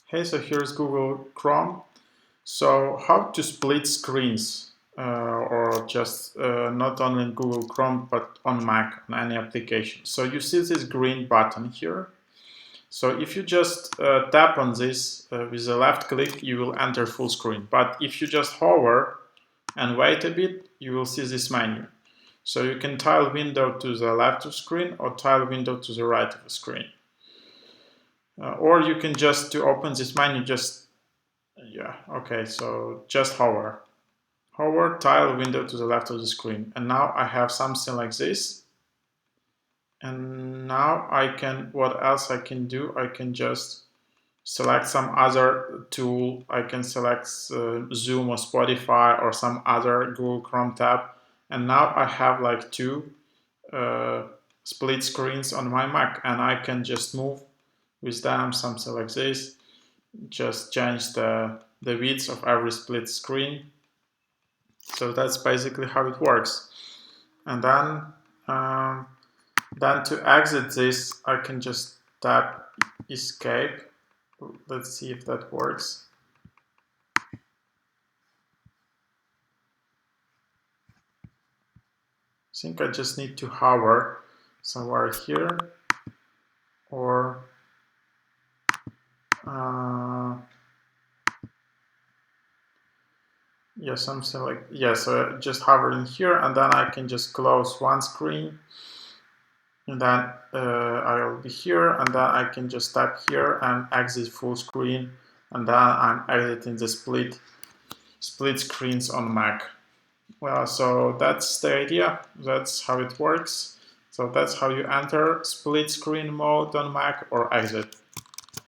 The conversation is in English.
Hey, so here's Google Chrome. So how to split screens or just not only in Google Chrome but on Mac, on any application. So you see this green button here. So if you just tap on this with a left click, you will enter full screen. But if you just hover and wait a bit, you will see this menu. So you can tile window to the left of the screen or tile window to the right of the screen. Or you can just, to open this menu, so just hover. Hover, tile window to the left of the screen. And now I have something like this. And now what else I can do? I can just select some other tool. I can select Zoom or Spotify or some other Google Chrome tab. And now I have like two split screens on my Mac, and I can just move with them, something like this. Just change the width of every split screen. So that's basically how it works. And then to exit this, I can just tap escape. Let's see if that works. I think I just need to hover somewhere here, or yeah, something like, yeah, so just hover in here, and then I can just close one screen, and then I'll be here, and then I can just tap here and exit full screen, and then I'm exiting the split screens on Mac. Well, so that's the idea. That's how it works. So that's how you enter split screen mode on Mac or exit.